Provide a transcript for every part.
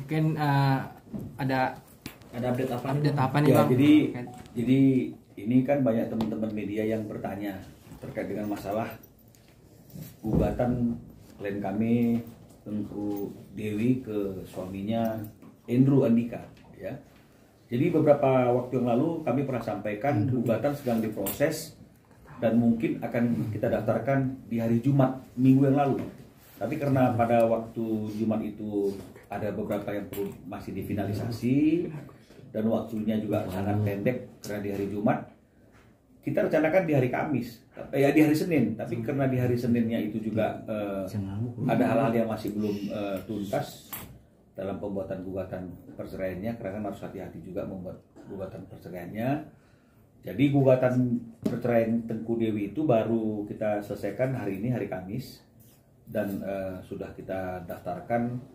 Mungkin ada update apa nih ya, Bang? Jadi ini kan banyak teman-teman media yang bertanya terkait dengan masalah gugatan klien kami Tengku Dewi ke suaminya Endro Andika, ya. Jadi beberapa waktu yang lalu kami pernah sampaikan gugatan sedang diproses dan mungkin akan kita daftarkan di hari Jumat minggu yang lalu. Tapi karena pada waktu Jumat itu ada beberapa yang perlu masih difinalisasi dan waktunya juga sangat pendek karena di hari Jumat, kita rencanakan di hari Kamis, di hari Senin. Tapi karena di hari Seninnya itu juga ada hal-hal yang masih belum tuntas dalam pembuatan gugatan perceraiannya, karena kan harus hati-hati juga membuat gugatan perceraiannya. Jadi gugatan perceraian Tengku Dewi itu baru kita selesaikan hari ini, hari Kamis, dan sudah kita daftarkan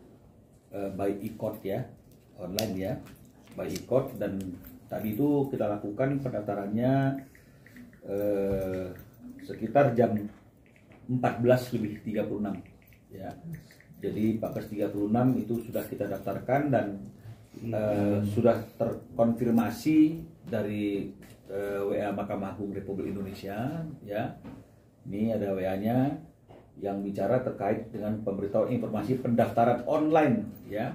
by e-court ya, online ya, by e-court. Dan tadi itu kita lakukan pendaftarannya sekitar jam 14.36 ya. Jadi 14.36 itu sudah kita daftarkan dan sudah terkonfirmasi dari WA Mahkamah Agung Republik Indonesia ya. Ini ada WA-nya yang bicara terkait dengan pemberitahuan informasi pendaftaran online ya.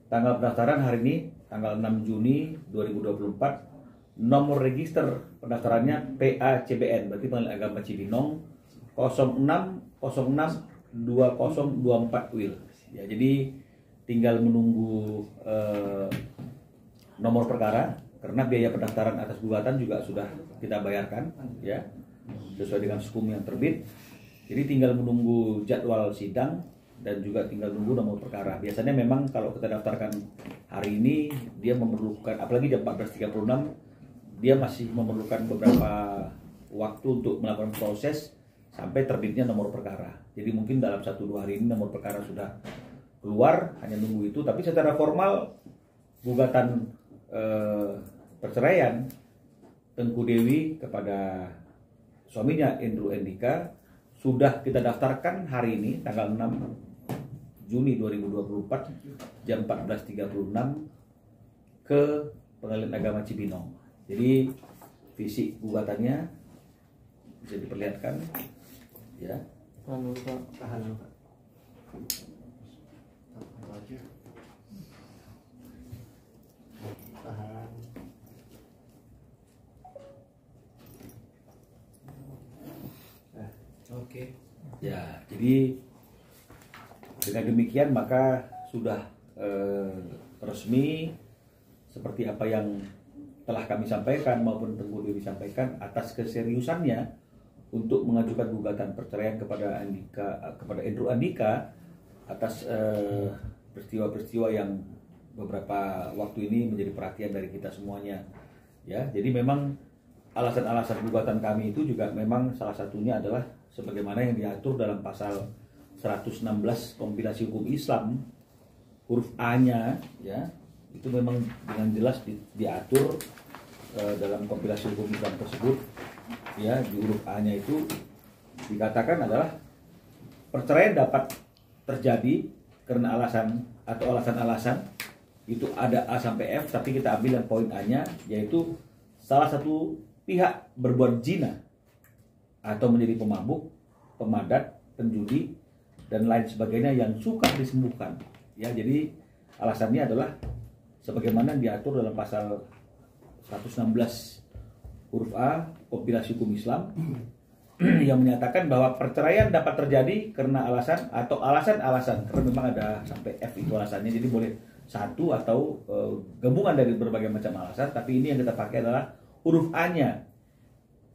Tanggal pendaftaran hari ini tanggal 6 Juni 2024. Nomor register pendaftarannya PACBN, berarti Pengadilan Agama Cibinong 06062024 WIL. Ya, jadi tinggal menunggu nomor perkara, karena biaya pendaftaran atas gugatan juga sudah kita bayarkan ya, sesuai dengan hukum yang terbit. Jadi tinggal menunggu jadwal sidang dan juga tinggal menunggu nomor perkara. Biasanya memang kalau kita daftarkan hari ini dia memerlukan, apalagi jam 14.36, dia masih memerlukan beberapa waktu untuk melakukan proses sampai terbitnya nomor perkara. Jadi mungkin dalam 1-2 hari ini nomor perkara sudah keluar, hanya nunggu itu. Tapi secara formal gugatan perceraian Tengku Dewi kepada suaminya Endro Andika sudah kita daftarkan hari ini tanggal 6 Juni 2024 jam 14.36 ke Pengadilan Agama Cibinong. Jadi fisik gugatannya bisa diperlihatkan ya. Tahan. Oke. Ya, jadi dengan demikian maka sudah resmi seperti apa yang telah kami sampaikan maupun Tengku Dewi sampaikan atas keseriusannya untuk mengajukan gugatan perceraian kepada Endro Andika atas peristiwa-peristiwa yang beberapa waktu ini menjadi perhatian dari kita semuanya ya. Jadi memang alasan-alasan gugatan kami itu juga memang salah satunya adalah sebagaimana yang diatur dalam pasal 116 kompilasi hukum Islam huruf A-nya ya, itu memang dengan jelas diatur dalam kompilasi hukum Islam tersebut ya. Di huruf A-nya itu dikatakan adalah perceraian dapat terjadi karena alasan atau alasan-alasan itu ada A sampai F, tapi kita ambil yang poin A-nya, yaitu salah satu pihak berbuat zina atau menjadi pemabuk, pemadat, penjudi dan lain sebagainya yang sukar disembuhkan ya. Jadi alasannya adalah sebagaimana diatur dalam pasal 116 huruf A kompilasi hukum Islam yang menyatakan bahwa perceraian dapat terjadi karena alasan atau alasan-alasan, karena memang ada sampai F itu alasannya, jadi boleh satu atau gabungan dari berbagai macam alasan, tapi ini yang kita pakai adalah huruf A-nya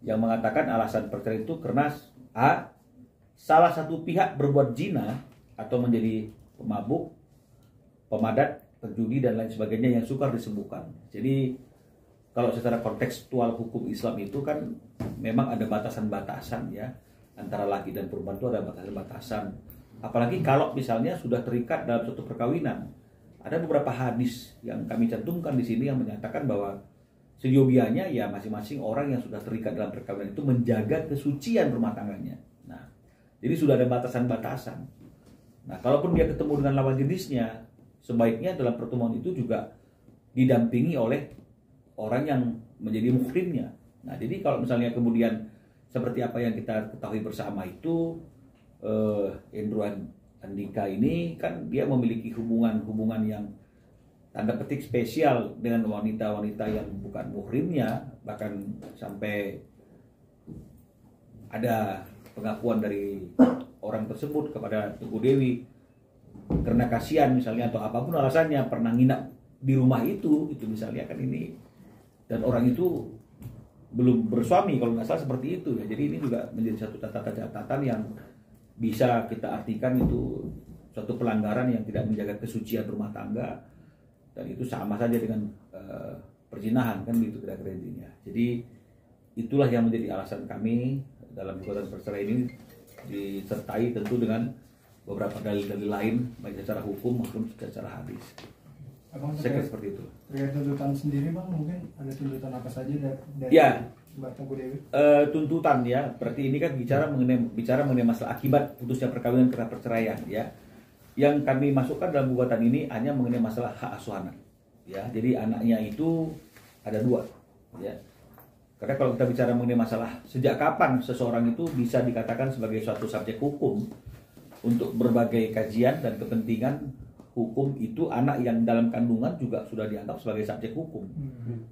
yang mengatakan alasan perceraian itu karena A, salah satu pihak berbuat zina atau menjadi pemabuk, pemadat, penjudi dan lain sebagainya yang sukar disembuhkan. Jadi kalau secara kontekstual hukum Islam itu kan memang ada batasan-batasan ya, antara laki dan perempuan itu ada batasan-batasan. Apalagi kalau misalnya sudah terikat dalam suatu perkawinan. Ada beberapa hadis yang kami cantumkan di sini yang menyatakan bahwa seyogianya ya masing-masing orang yang sudah terikat dalam perkawinan itu menjaga kesucian rumah tangganya. Nah, jadi sudah ada batasan-batasan. Nah, kalaupun dia ketemu dengan lawan jenisnya sebaiknya dalam pertemuan itu juga didampingi oleh orang yang menjadi muhrimnya. Nah, jadi kalau misalnya kemudian seperti apa yang kita ketahui bersama itu, Endro Andika ini kan dia memiliki hubungan yang tanda petik spesial dengan wanita-wanita yang bukan muhrimnya, bahkan sampai ada pengakuan dari orang tersebut kepada Teguh Dewi karena kasihan misalnya atau apapun alasannya pernah nginap di rumah itu misalnya kan ini, dan orang itu belum bersuami kalau nggak salah seperti itu ya. Jadi ini juga menjadi satu catatan yang bisa kita artikan itu suatu pelanggaran yang tidak menjaga kesucian rumah tangga, dan itu sama saja dengan perzinahan kan gitu kira-kira intinya. Jadi itulah yang menjadi alasan kami dalam gugatan perceraian ini, disertai tentu dengan beberapa dalil-dalil lain baik secara hukum maupun secara hadis. Abang Saya seperti itu. Terkait tuntutan sendiri bang, mungkin ada tuntutan apa saja dari ya, Mbak Teguh Dewi? Tuntutan ya, berarti ini kan bicara mengenai masalah akibat putusnya perkawinan karena perceraian ya. Yang kami masukkan dalam gugatan ini hanya mengenai masalah hak asuh anak. Ya, jadi anaknya itu ada 2 ya. Karena kalau kita bicara mengenai masalah sejak kapan seseorang itu bisa dikatakan sebagai suatu subjek hukum, untuk berbagai kajian dan kepentingan hukum itu anak yang dalam kandungan juga sudah dianggap sebagai subjek hukum,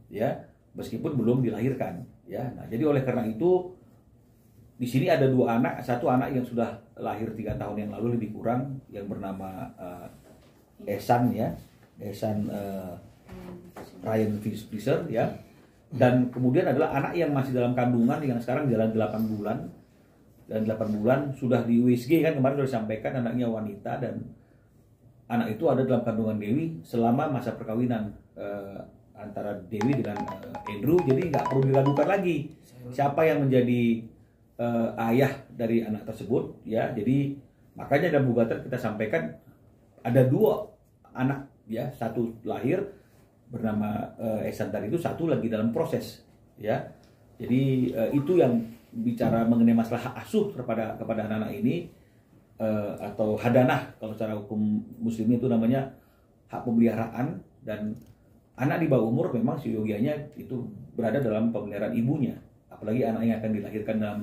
ya, meskipun belum dilahirkan, ya. Nah, jadi oleh karena itu di sini ada 2 anak, satu anak yang sudah lahir 3 tahun yang lalu lebih kurang, yang bernama Ehsan, ya, Ehsan Ryan Fisher, ya, dan kemudian adalah anak yang masih dalam kandungan yang sekarang jalan 8 bulan, dan 8 bulan sudah di USG kan kemarin sudah disampaikan anaknya wanita, dan anak itu ada dalam kandungan Dewi selama masa perkawinan antara Dewi dengan Andrew. Jadi nggak perlu diragukan lagi siapa yang menjadi ayah dari anak tersebut, ya. Jadi makanya dalam gugatan kita sampaikan ada 2 anak, ya, satu lahir bernama Ehsan tadi itu, satu lagi dalam proses, ya. Jadi itu yang bicara mengenai masalah hak asuh kepada anak-anak ini, atau hadanah kalau secara hukum muslim itu namanya hak pemeliharaan, dan anak di bawah umur memang seyogianya itu berada dalam pemeliharaan ibunya, apalagi anak yang akan dilahirkan dalam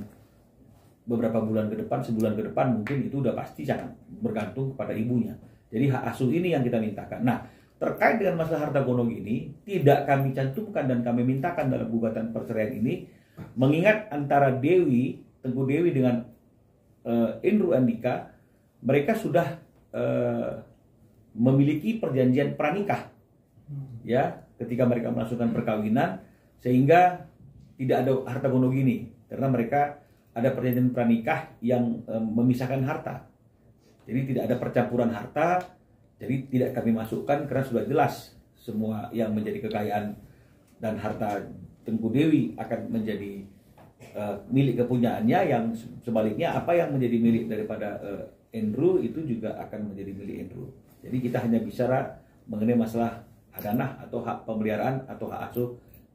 beberapa bulan ke depan, sebulan ke depan mungkin, itu udah pasti sangat bergantung kepada ibunya. Jadi hak asuh ini yang kita mintakan. Nah, terkait dengan masalah harta gono ini tidak kami cantumkan dan kami mintakan dalam gugatan perceraian ini, mengingat antara Teguh Dewi dengan Endro Andika, mereka sudah memiliki perjanjian pranikah, ya, ketika mereka melangsungkan perkawinan, sehingga tidak ada harta gono gini karena mereka ada perjanjian pranikah yang memisahkan harta. Jadi tidak ada percampuran harta, jadi tidak kami masukkan karena sudah jelas semua yang menjadi kekayaan dan harta Teguh Dewi akan menjadi milik kepunyaannya, yang sebaliknya apa yang menjadi milik daripada Andrew itu juga akan menjadi milik Andrew. Jadi kita hanya bicara mengenai masalah hadanah atau hak pemeliharaan atau hak asuh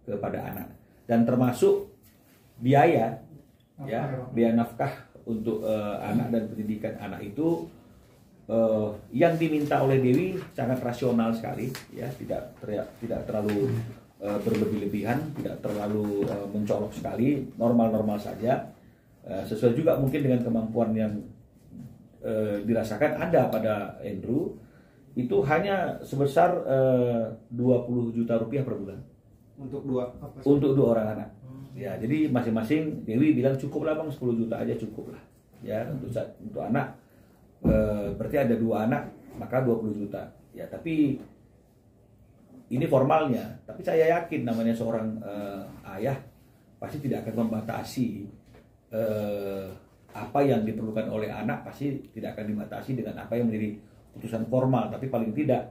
kepada anak, dan termasuk biaya, ya, biaya nafkah untuk anak dan pendidikan anak itu yang diminta oleh Dewi sangat rasional sekali, ya, tidak terlalu berlebih-lebihan, tidak terlalu mencolok sekali, normal-normal saja, sesuai juga mungkin dengan kemampuan yang dirasakan ada pada Andrew. Itu hanya sebesar 20 juta rupiah per bulan untuk 2 orang anak, ya. Jadi masing-masing Dewi bilang cukup lah bang, 10 juta aja cukup lah, ya, untuk anak. Berarti ada 2 anak maka 20 juta, ya. Tapi ini formalnya, tapi saya yakin namanya seorang ayah pasti tidak akan membatasi apa yang diperlukan oleh anak, pasti tidak akan dibatasi dengan apa yang menjadi putusan formal. Tapi paling tidak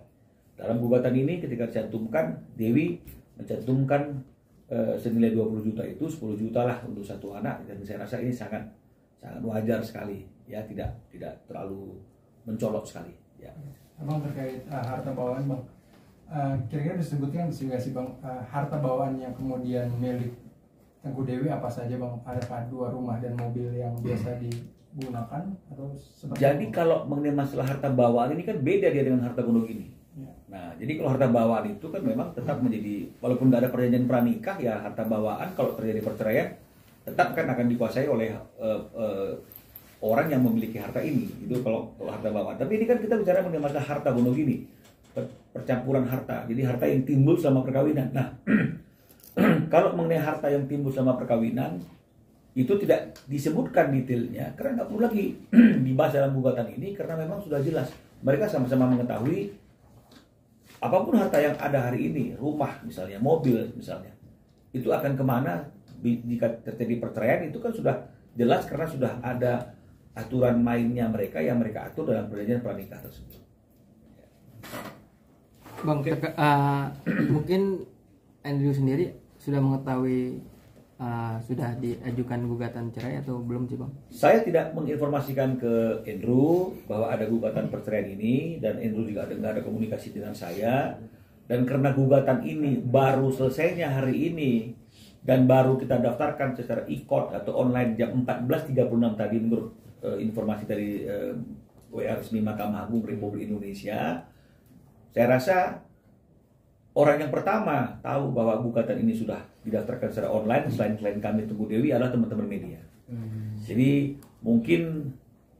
dalam gugatan ini ketika dicantumkan, Dewi mencantumkan senilai 20 juta itu 10 juta lah untuk satu anak, dan saya rasa ini sangat wajar sekali, ya, tidak terlalu mencolok sekali, ya. Abang, terkait harta bawaan bang, kira-kira disebutkan nggak sih bang, harta bawaan yang kemudian milik Teguh Dewi apa saja bang? Adakah 2 rumah dan mobil yang biasa digunakan atau seperti Jadi apa? kalau mengenai masalah harta bawaan ini kan beda dia dengan harta gono gini. jadi kalau harta bawaan itu kan memang tetap menjadi, walaupun nggak ada perjanjian pranikah ya harta bawaan kalau terjadi perceraian tetap kan akan dikuasai oleh orang yang memiliki harta ini. Itu kalau harta bawaan. Tapi ini kan kita bicara mengenai masalah harta gonogini, percampuran harta. Jadi harta yang timbul selama perkawinan. Nah, kalau mengenai harta yang timbul selama perkawinan itu tidak disebutkan detailnya karena nggak perlu lagi dibahas dalam gugatan ini karena memang sudah jelas mereka sama-sama mengetahui apapun harta yang ada hari ini, rumah misalnya, mobil misalnya, itu akan kemana jika terjadi perceraian. Itu kan sudah jelas karena sudah ada aturan mainnya mereka yang mereka atur dalam perjanjian pranikah tersebut. Bang, mungkin Andrew sendiri sudah mengetahui sudah diajukan gugatan cerai atau belum sih Bang? Saya tidak menginformasikan ke Andrew bahwa ada gugatan perceraian ini, dan Andrew juga nggak ada komunikasi dengan saya. Dan karena gugatan ini baru selesainya hari ini dan baru kita daftarkan secara e-court atau online jam 14.36 tadi menurut informasi dari WA resmi Mahkamah Agung Republik Indonesia, saya rasa orang yang pertama tahu bahwa gugatan ini sudah didaftarkan secara online selain kami Teguh Dewi adalah teman-teman media. Jadi mungkin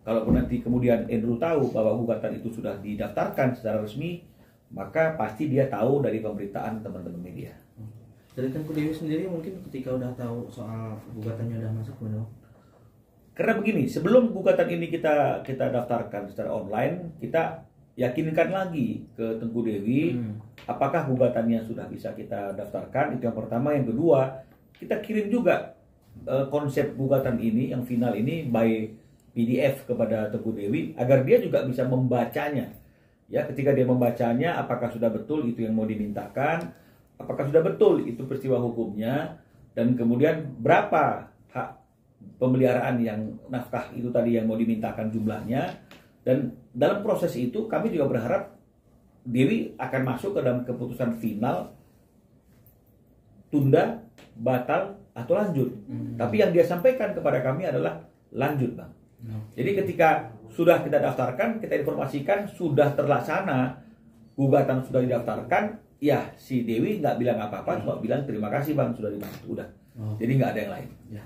kalaupun nanti kemudian Andrew tahu bahwa gugatan itu sudah didaftarkan secara resmi, maka pasti dia tahu dari pemberitaan teman-teman media. Dari Teguh Dewi sendiri mungkin ketika udah tahu soal gugatannya udah masuk benar. Karena begini, sebelum gugatan ini kita daftarkan secara online, kita yakinkan lagi ke Teguh Dewi apakah gugatannya sudah bisa kita daftarkan. Itu yang pertama. Yang kedua, kita kirim juga konsep gugatan ini yang final ini by PDF kepada Teguh Dewi agar dia juga bisa membacanya. Ya, ketika dia membacanya, apakah sudah betul itu yang mau dimintakan, apakah sudah betul itu peristiwa hukumnya, dan kemudian berapa hak pemeliharaan yang nafkah itu tadi yang mau dimintakan jumlahnya. Dan dalam proses itu kami juga berharap Dewi akan masuk ke dalam keputusan final tunda, batal, atau lanjut. Tapi yang dia sampaikan kepada kami adalah lanjut, Bang. Jadi ketika sudah kita daftarkan, kita informasikan sudah terlaksana, gugatan sudah didaftarkan, ya si Dewi nggak bilang apa-apa, cuma bilang terima kasih Bang sudah dibantu, udah. Jadi nggak ada yang lain. Ya.